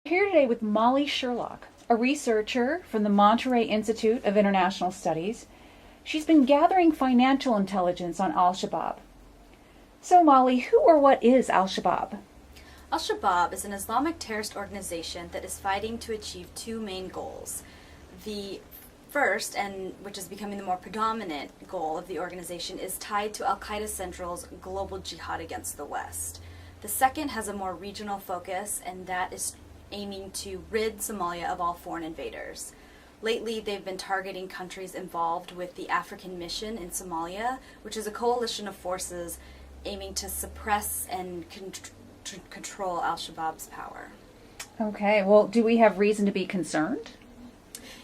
Here today with Molly Sherlock, a researcher from the Monterey Institute of International Studies. She's been gathering financial intelligence on Al-Shabaab. So Molly, who or what is Al-Shabaab? Al-Shabaab is an Islamic terrorist organization that is fighting to achieve two main goals. The first, and which is becoming the more predominant goal of the organization, is tied to Al-Qaeda Central's global jihad against the West. The second has a more regional focus, and that is aiming to rid Somalia of all foreign invaders. Lately, they've been targeting countries involved with the African Mission in Somalia, which is a coalition of forces aiming to suppress and control Al-Shabaab's power. Okay, well, do we have reason to be concerned?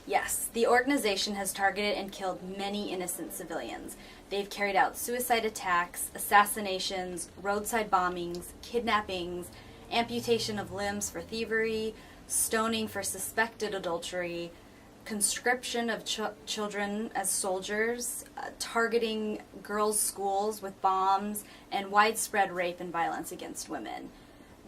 Yes, the organization has targeted and killed many innocent civilians. They've carried out suicide attacks, assassinations, roadside bombings, kidnappings, amputation of limbs for thievery, stoning for suspected adultery, conscription of children as soldiers, targeting girls' schools with bombs, and widespread rape and violence against women.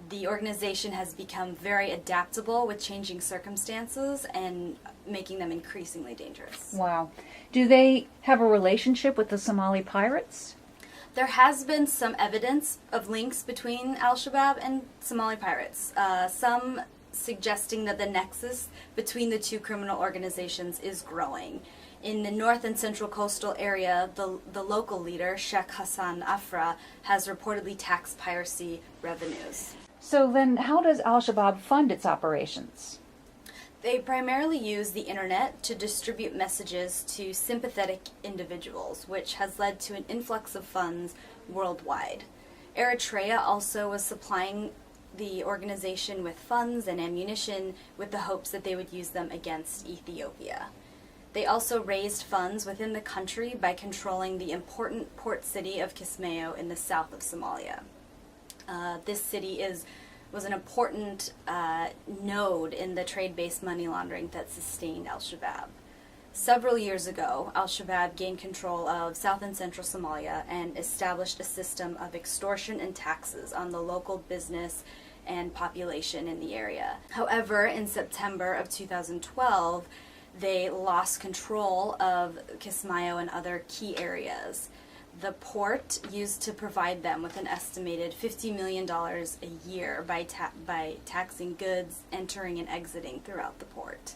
The organization has become very adaptable with changing circumstances and making them increasingly dangerous. Wow. Do they have a relationship with the Somali pirates? There has been some evidence of links between Al-Shabaab and Somali pirates, some suggesting that the nexus between the two criminal organizations is growing. In the north and central coastal area, the local leader, Sheikh Hassan Afra, has reportedly taxed piracy revenues. So then how does Al-Shabaab fund its operations? They primarily use the internet to distribute messages to sympathetic individuals, which has led to an influx of funds worldwide. Eritrea also was supplying the organization with funds and ammunition with the hopes that they would use them against Ethiopia. They also raised funds within the country by controlling the important port city of Kismayo in the south of Somalia. This city was an important node in the trade-based money laundering that sustained Al-Shabaab. Several years ago, Al-Shabaab gained control of south and central Somalia and established a system of extortion and taxes on the local business and population in the area. However, in September of 2012, they lost control of Kismayo and other key areas. The port used to provide them with an estimated $50 million a year by taxing goods entering and exiting throughout the port.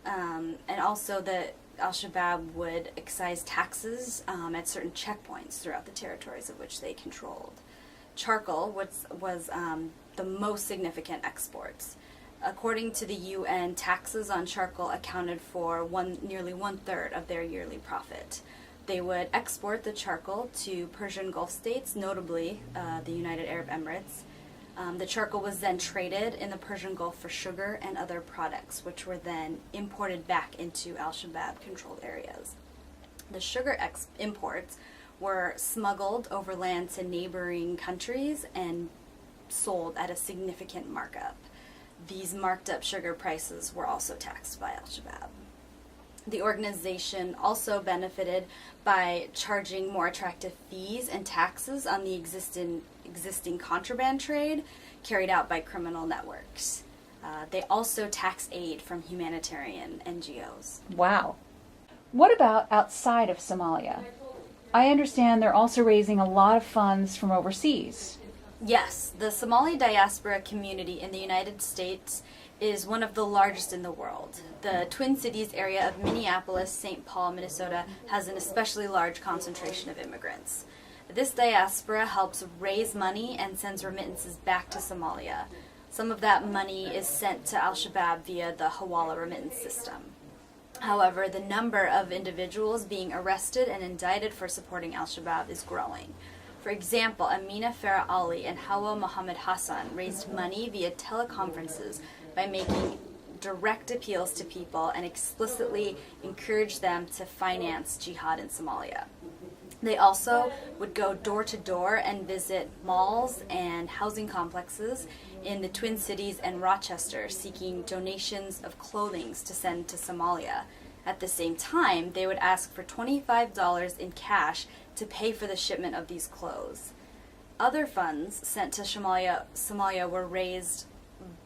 And also the Al-Shabaab would excise taxes at certain checkpoints throughout the territories of which they controlled. Charcoal was the most significant exports. According to the UN, taxes on charcoal accounted for nearly one-third of their yearly profit. They would export the charcoal to Persian Gulf states, notably the United Arab Emirates. The charcoal was then traded in the Persian Gulf for sugar and other products, which were then imported back into Al-Shabaab-controlled areas. The sugar imports were smuggled overland to neighboring countries and sold at a significant markup. These marked up sugar prices were also taxed by Al-Shabaab. The organization also benefited by charging more attractive fees and taxes on the existing contraband trade carried out by criminal networks. They also tax aid from humanitarian NGOs. Wow. What about outside of Somalia? I understand they're also raising a lot of funds from overseas. Yes, the Somali diaspora community in the United States is one of the largest in the world. The Twin Cities area of Minneapolis, St. Paul, Minnesota has an especially large concentration of immigrants. This diaspora helps raise money and sends remittances back to Somalia. Some of that money is sent to Al-Shabaab via the Hawala remittance system. However, the number of individuals being arrested and indicted for supporting Al-Shabaab is growing. For example, Amina Farah Ali and Hawa Mohammed Hassan raised money via teleconferences by making direct appeals to people and explicitly encouraged them to finance jihad in Somalia. They also would go door to door and visit malls and housing complexes in the Twin Cities and Rochester, seeking donations of clothing to send to Somalia. At the same time, they would ask for $25 in cash to pay for the shipment of these clothes. Other funds sent to Somalia were raised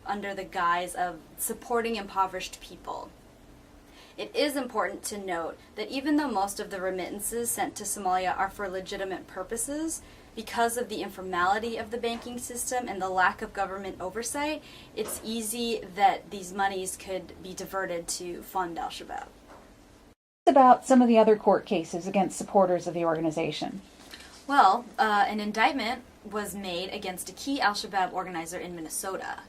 under the guise of supporting impoverished people. It is important to note that even though most of the remittances sent to Somalia are for legitimate purposes, because of the informality of the banking system and the lack of government oversight, it's easy that these monies could be diverted to fund Al-Shabaab. About some of the other court cases against supporters of the organization. Well, an indictment was made against a key Al-Shabaab organizer in Minnesota.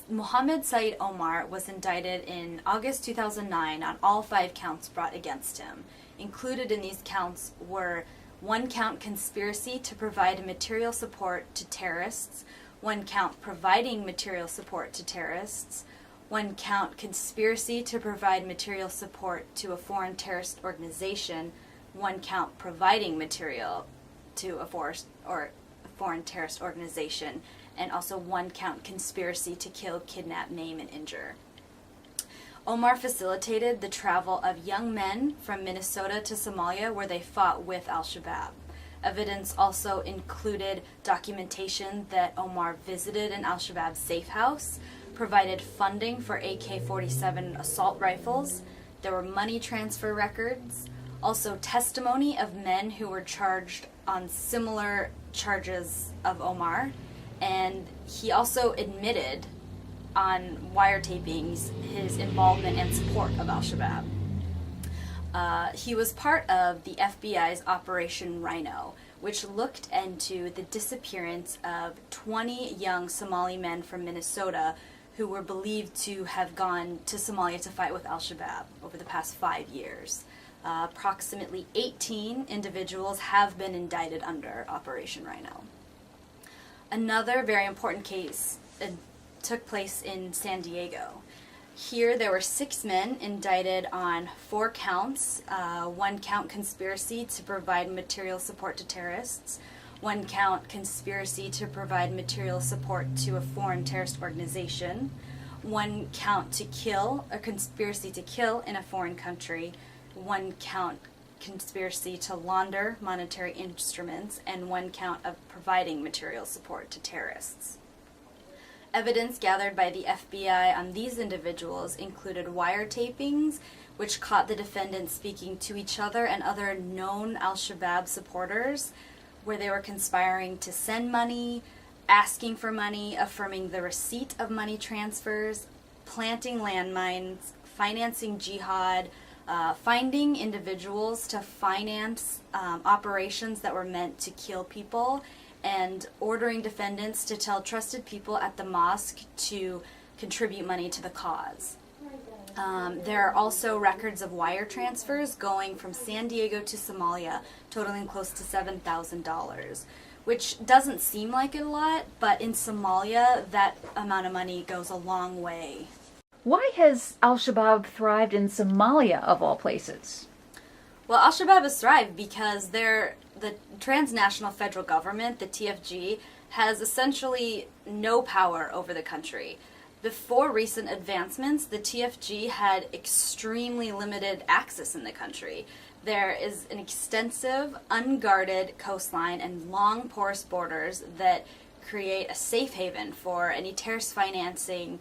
Mohammed Saeed Omar was indicted in August 2009 on all 5 counts brought against him. Included in these counts were 1 count conspiracy to provide material support to terrorists, 1 count providing material support to terrorists, 1 count conspiracy to provide material support to a foreign terrorist organization, 1 count providing material to a foreign terrorist organization, and also 1 count conspiracy to kill, kidnap, maim, and injure. Omar facilitated the travel of young men from Minnesota to Somalia, where they fought with Al-Shabaab. Evidence also included documentation that Omar visited an Al-Shabaab safe house, provided funding for AK-47 assault rifles. There were money transfer records, also testimony of men who were charged on similar charges of Omar, and he also admitted on wiretapings his involvement and support of Al-Shabaab. He was part of the FBI's Operation Rhino, which looked into the disappearance of 20 young Somali men from Minnesota who were believed to have gone to Somalia to fight with Al-Shabaab over the past 5 years. Approximately 18 individuals have been indicted under Operation Rhino. Another very important case took place in San Diego. Here there were 6 men indicted on 4 counts, 1 count conspiracy to provide material support to terrorists, 1 count conspiracy to provide material support to a foreign terrorist organization, 1 count to kill, a conspiracy to kill in a foreign country, 1 count conspiracy to launder monetary instruments, and 1 count of providing material support to terrorists. Evidence gathered by the FBI on these individuals included wiretapings, which caught the defendants speaking to each other and other known Al-Shabaab supporters, where they were conspiring to send money, asking for money, affirming the receipt of money transfers, planting landmines, financing jihad, finding individuals to finance operations that were meant to kill people, and ordering defendants to tell trusted people at the mosque to contribute money to the cause. There are also records of wire transfers going from San Diego to Somalia, totaling close to $7,000, which doesn't seem like a lot, but in Somalia, that amount of money goes a long way. Why has Al-Shabaab thrived in Somalia, of all places? Well, Al-Shabaab has thrived because the transnational federal government, the TFG, has essentially no power over the country. Before recent advancements, the TFG had extremely limited access in the country. There is an extensive, unguarded coastline and long, porous borders that create a safe haven for any terrorist financing,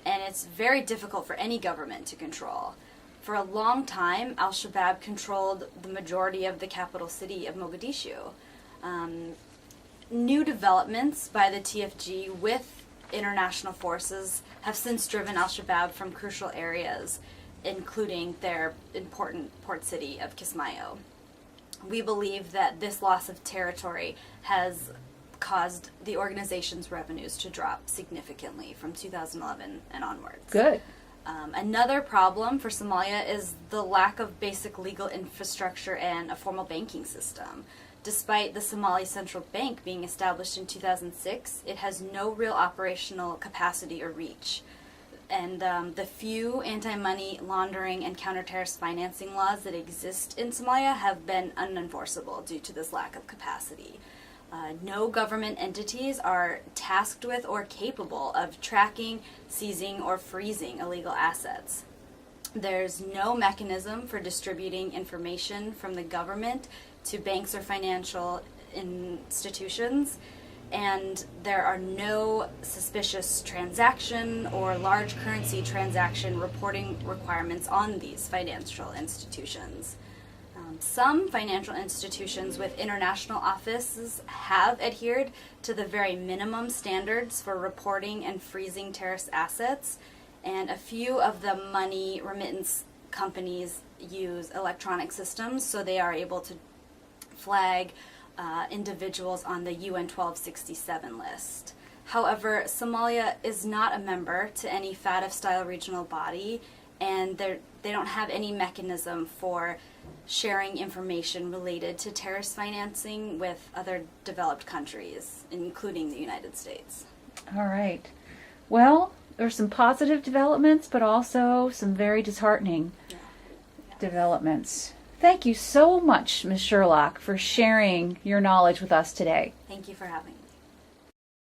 and it's very difficult for any government to control. For a long time, Al-Shabaab controlled the majority of the capital city of Mogadishu. New developments by the TFG with international forces have since driven Al-Shabaab from crucial areas, including their important port city of Kismayo. We believe that this loss of territory has caused the organization's revenues to drop significantly from 2011 and onwards. Good. Another problem for Somalia is the lack of basic legal infrastructure and a formal banking system. Despite the Somali Central Bank being established in 2006, it has no real operational capacity or reach. And the few anti-money laundering and counter-terrorist financing laws that exist in Somalia have been unenforceable due to this lack of capacity. No government entities are tasked with or capable of tracking, seizing, or freezing illegal assets. There's no mechanism for distributing information from the government to banks or financial institutions, and there are no suspicious transaction or large currency transaction reporting requirements on these financial institutions. Some financial institutions with international offices have adhered to the very minimum standards for reporting and freezing terrorist assets, and a few of the money remittance companies use electronic systems, so they are able to flag individuals on the UN 1267 list. However, Somalia is not a member to any FATF-style regional body, and they don't have any mechanism for sharing information related to terrorist financing with other developed countries, including the United States. All right. Well, there's some positive developments, but also some very disheartening developments. Thank you so much, Ms. Sherlock, for sharing your knowledge with us today. Thank you for having me.